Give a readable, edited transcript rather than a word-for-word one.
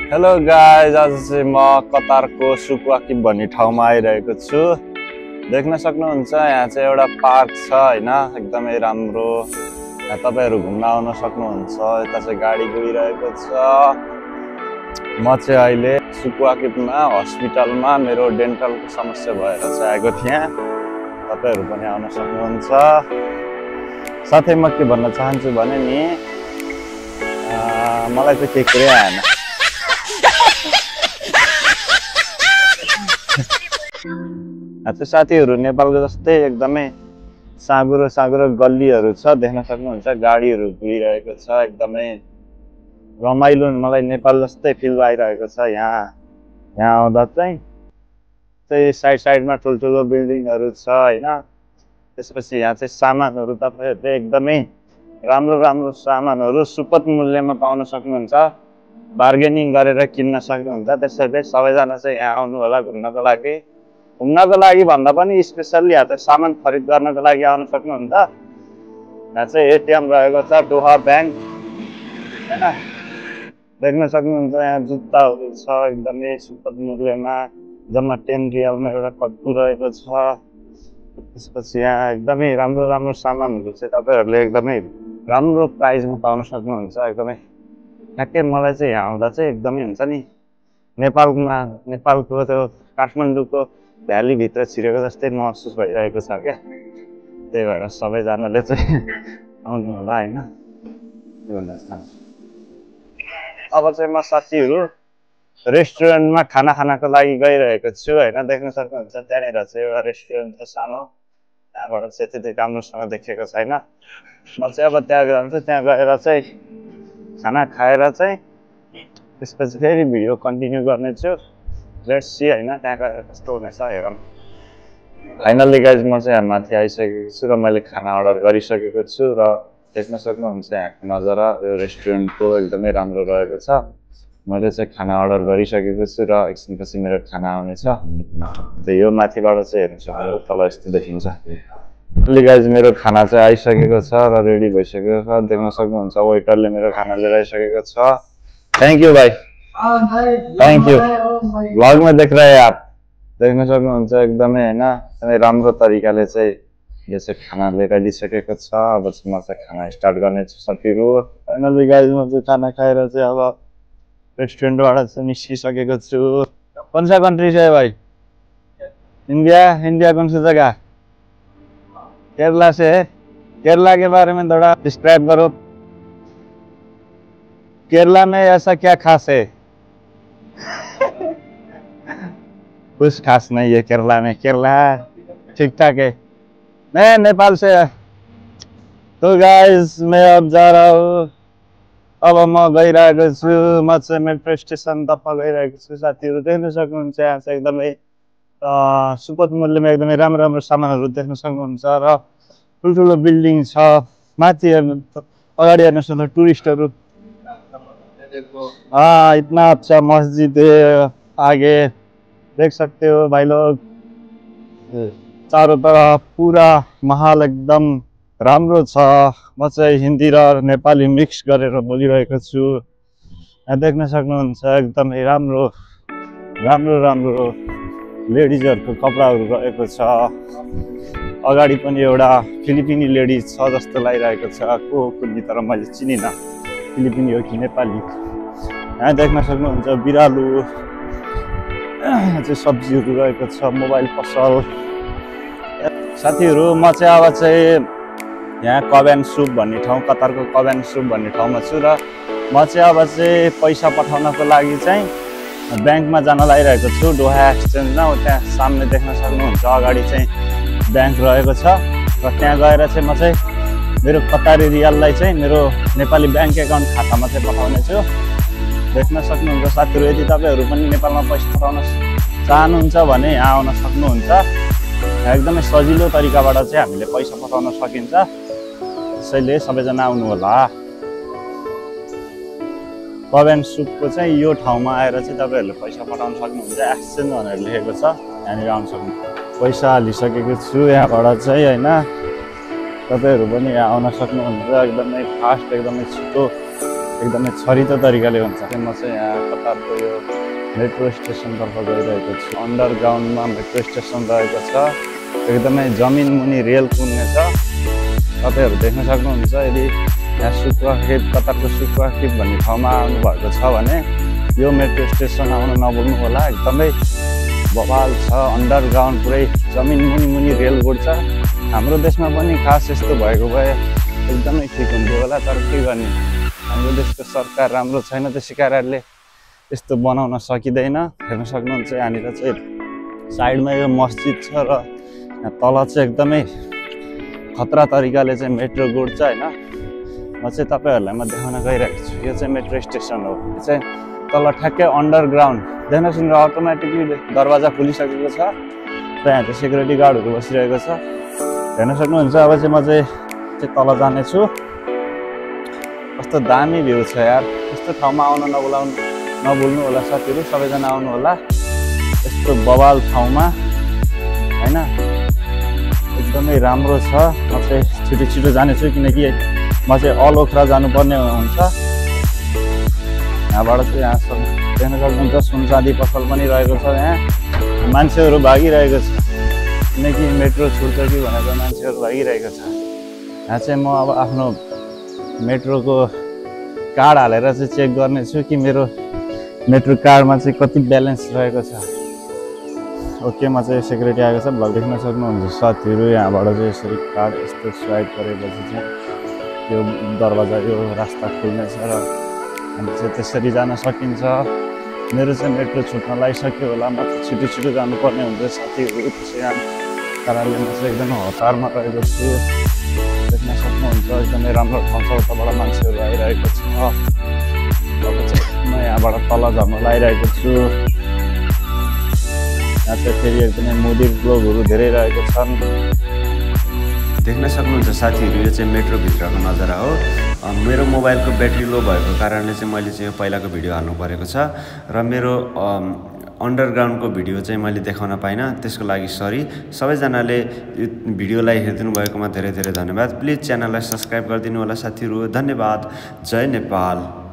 Hello guys, आज चाहिँ म कतारको सुकुवाकिब भन्ने ठाउँमा आइरहेको छु। देख्न सक्नुहुन्छ यहाँ चाहिँ एउटा पार्क छ हैन, एकदमै राम्रो। यहाँ तपाईहरु घुम्न आउन सक्नुहुन्छ। यता चाहिँ गाडी गइरहेको छ। म चाहिँ अहिले सुकुवाकिबमा हस्पिटलमा मेरो डेन्टलको समस्या भएर चाहिँ आएको थिएँ। तपाईहरु पनि आउन सक्नुहुन्छ। साथै म के भन्न चाहन्छु भने नि मलाई चाहिँ के कुरै आएन। साथीहरु नेपालको जस्तै एकदमै साँगुरो साँगुरो गल्लीहरु छ, देख्न सक्नुहुन्छ। गाडीहरु गइरहेको छ, एकदमै रमाइलो। मलाई नेपाल जस्तै फिल आइरहेको छ यहाँ आउँदा चाहिँ साइड साइडमा ठुल्ठुलो बिल्डिङहरु छ हैन। त्यसपछि यहाँ चाहिँ सामानहरु तपाईहरुले एकदमै राम्रो राम्रो सामानहरु सुपथ मूल्यमा पाउन सक्नुहुन्छ। बार्गेनिङ गरेर किन्न सक्नुहुन्छ। त्यसैले सबैजना चाहिँ यहाँ आउनु होला घुम्नको लागि भन्दा पनि स्पेशली यहाँ चाहिँ सामान खरिद गर्नको लागि आउन सक्नुहुन्छ। यहाँ चाहिँ एटीएम रहेको छ, डोहा बैंक हैन, देख्न सक्नुहुन्छ। यहाँ जुत्ताहरु छ एकदमै सुपथ मूल्यमा, जम्मा 10 रियलमा एउटा कट्टु रहेको छ। त्यसपछि यहाँ एकदमै राम्रो राम्रो सामानहरु चाहिँ तपाईहरुले एकदमै राम्रो प्राइसमा पाउन सक्नुहुन्छ। एकदमै ठ्याक्कै मलाई चाहिँ यहाँ आउँदा चाहिँ एकदमै हुन्छ नि, नेपालको त्यो काठमाडौँको भ्याली भित्र छिरेको जस्तै महसुस भइरहेको छ क्या। त्यही भएर सबैजनाले चाहिँ आउनु होला हैन। अब चाहिँ म साथीहरु रेस्टुरेन्टमा खाना खानको लागि गइरहेको छु हैन। देख्न सक्नुहुन्छ त्यहाँनिर चाहिँ एउटा रेस्टुरेन्ट छ सानो, त्यहाँबाट चाहिँ त्यति राम्रोसँग देखेको छैन। म चाहिँ अब त्यहाँ जान्छु। त्यहाँ गएर चाहिँ खाना खाएर चाहिँ त्यसपछि फेरि भिडियो कन्टिन्यू गर्नेछु। लेट्स सी हैन, त्यहाँ गएर कस्तो हुनेछ हेरौँ। फाइनली गाइज म चाहिँ यहाँ माथि आइसकेको छु र मैले खाना अर्डर गरिसकेको छु र देख्न सक्नुहुन्छ यहाँको नजारा यो रेस्टुरेन्टको एकदमै राम्रो रहेको छ। मैले चाहिँ खाना अर्डर गरिसकेको छु र एकछिनपछि मेरो खाना आउनेछ। यो माथिबाट चाहिँ हेर्नु सक्नुहुन्छ, तल यस्तो देखिन्छ। अहिले गाइज मेरो खाना चाहिँ आइसकेको छ र रेडी भइसकेको छ। देख्न सक्नुहुन्छ वेटरले मेरो खाना लिएर आइसकेको छ। थ्याङ्क यू भाइ, थ्याङ्क यू। भ्लग में देख रहे हैं आप, देख्न सक्नुहुन्छ एकदमै हैन, एकदमै राम्रो तरिकाले चाहिँ यो चाहिँ खाना लिएर आइसकेको छ। अब चाहिँ म चाहिँ खाना स्टार्ट गर्नेछु साथीहरु। फाइनली गाइज म चाहिँ खाना खाएर चाहिँ अब रेस्टुरेन्टबाट चाहिँ निस्किसकेको छु। कौन सा कंट्री से है भाई? इंडिया कौन सी जगह? केरला से है। केरला के बारे में थोड़ा डिस्क्राइब करो। केरला में ऐसा क्या खास है? कुछ खास नहीं है केरला में। केरला ठीक ठाक है। मैं नेपाल से है। तो गाइस मैं अब जा रहा हूँ। अब म गइरहेको छु। म चाहिँ मेट्रो स्टेसनतर्फ गइरहेको छु साथीहरु। देख्न सक्नुहुन्छ यहाँ चाहिँ एकदमै सुपथ मूल्यमा एकदमै राम्रो राम्रो सामानहरु देख्न सक्नुहुन्छ र ठुल्ठुलो बिल्डिङ छ। माथि अगाडि हेर्न सक्नुहुन्छ टुरिस्टहरु। इतना अच्छा मस्जिद है, आगे देख सकते हो भाई लोग। चारों तरफ पूरा माहौल एकदम राम्रो छ। म चाहिँ हिन्दी र नेपाली मिक्स गरेर बोलिरहेको छु। यहाँ देख्न सक्नुहुन्छ एकदमै राम्रो राम्रो राम्रो लेडिजहरुको कपडाहरु रहेको छ। अगाडि पनि एउटा फिलिपिनी लेडी छ जस्तो लागिरहेको छ। को कुनै तर मैले चिनिन, फिलिपिनी हो कि नेपाली। यहाँ देख्न सक्नुहुन्छ बिरालो चाहिँ सब्जीहरु रहेको छ, मोबाइल पसल। साथीहरु म चाहिँ अब चाहिँ यहाँ कबेन सुप भन्ने ठाउँ, कतारको कबेन सुप भन्ने ठाउँमा छु र म चाहिँ अब चाहिँ पैसा पठाउनको लागि चाहिँ ब्याङ्कमा जान लागिरहेको छु। डोहा एक्सचेन्जमा त्यहाँ सामने देख्न सक्नुहुन्छ अगाडि चाहिँ ब्याङ्क रहेको छ र त्यहाँ गएर चाहिँ म चाहिँ मेरो कतारी रियाललाई चाहिँ मेरो नेपाली ब्याङ्क एकाउन्ट खातामा चाहिँ पठाउने छु। देख्न सक्नुहुन्छ साथीहरु, यदि तपाईहरु पनि नेपालमा पैसा पठाउन चाहनुहुन्छ भने यहाँ आउन सक्नुहुन्छ। एकदमै सजिलो तरिकाबाट चाहिँ हामीले पैसा पठाउन सकिन्छ। त्यसैले सबैजना आउनु होला। कबेन सुपको चाहिँ यो ठाउँमा आएर चाहिँ तपाईहरुले पैसा पठाउन सक्नुहुन्छ। एक्सचेन्ज भनेर लेखेको छ, यहाँनिर आउन सक्नुहुन्छ। पैसा हालिसकेको छु यहाँबाट चाहिँ हैन। तपाईहरु पनि यहाँ आउन सक्नुहुन्छ। एकदमै फास्ट, एकदमै छिटो, एकदमै छरितो तरिकाले हुन्छ। म चाहिँ यहाँ कतारको यो मेट्रो स्टेसनतर्फ गइरहेको छु। अन्डरग्राउन्डमा मेट्रो स्टेसन रहेको छ, एकदमै जमिन मुनि रेल कुद्ने छ। तपाईँहरू देख्न सक्नुहुन्छ। यदि यहाँ सुकुवा केभ, कतारको सुकुवा केभ भन्ने ठाउँमा आउनुभएको छ भने यो मेट्रो स्टेसन आउन नभुल्नु होला। एकदमै बवाल छ, अन्डरग्राउन्ड पुरै जमिन मुनि रेल गुड्छ। हाम्रो देशमा पनि खास यस्तो भएको भए एकदमै ठिक हुन्थ्यो होला, तर के गर्ने, हाम्रो देशको सरकार राम्रो छैन, त्यसै कारणले यस्तो बनाउन सकिँदैन। हेर्न सक्नुहुन्छ यहाँनिर चाहिँ साइडमा यो मस्जिद छ र यहाँ तल चाहिँ एकदमै खतरा तरिकाले चाहिँ मेट्रो गुड्छ होइन। म चाहिँ तपाईँहरूलाई म देखाउन गइरहेको छु। यो चाहिँ मेट्रो स्टेसन हो। यो चाहिँ तल ठ्याक्कै अन्डरग्राउन्ड देख्न सक्नुहुन्छ। अटोमेटिकली दरवाजा खुलिसकेको छ र यहाँ चाहिँ सेक्युरिटी गार्डहरू बसिरहेको छ। हेर्न सक्नुहुन्छ। अब चाहिँ म चाहिँ तल जानेछु। कस्तो दामी भ्यू छ यार। यस्तो ठाउँमा आउन नभुल्नु होला साथीहरू, सबैजना आउनु होला यस्तो बवाल ठाउँमा होइन। एकदमै राम्रो छ। म चाहिँ छिटो जानेछु किनकि म चाहिँ अलोखरा जानुपर्ने हुन्छ। यहाँबाट चाहिँ यहाँसम्म देख्न सक्नुहुन्छ सुनचाँदी पसल पनि रहेको छ। यहाँ मान्छेहरू भागिरहेको छ किनकि मेट्रो छुट्छ कि भनेर मान्छेहरू भागिरहेको छ। यहाँ चाहिँ म अब आफ्नो मेट्रोको कार्ड हालेर चाहिँ चेक गर्नेछु कि मेरो मेट्रो कार्डमा चाहिँ कति ब्यालेन्स रहेको छ। ओके, म चाहिँ सेक्युरिटी आएको छ। भ्लग देख्न सक्नुहुन्छ साथीहरू। यहाँबाट चाहिँ यसरी कार्ड यस्तो स्वाइप गरेपछि चाहिँ यो दरवाजा यो रास्ता खुल्नेछ र हामी चाहिँ त्यसरी जान सकिन्छ। मेरो चाहिँ मेट्रो छुट्न लागिसक्यो होला। म चाहिँ छिटो जानुपर्ने हुन्छ साथीहरू, त्यसै कारणले म चाहिँ एकदमै हतारमा रहेको छु। देख्न सक्नुहुन्छ एकदमै राम्रो ठाउँ छ। उताबाट मान्छेहरू आइरहेको छ। अब चाहिँ म यहाँबाट तल झर्न लागिरहेको छु। यहाँ चाहिँ फेरि एकदमै मुदिर ब्लगहरू धेरै रहेको छन्। देख्न सक्नुहुन्छ साथीहरू। यो चाहिँ मेट्रोभित्रको नजारा हो। मेरो मोबाइलको ब्याट्री लो भएको कारणले चाहिँ मैले चाहिँ यो पहिलाको भिडियो हाल्नु परेको छ र मेरो अन्डरग्राउन्डको भिडियो चाहिँ मैले देखाउन पाइनँ, त्यसको लागि सरी। सबैजनाले यो भिडियोलाई हेरिदिनु भएकोमा धेरै धेरै धन्यवाद। प्लिज च्यानललाई सब्सक्राइब गरिदिनु होला साथीहरू। धन्यवाद। जय नेपाल।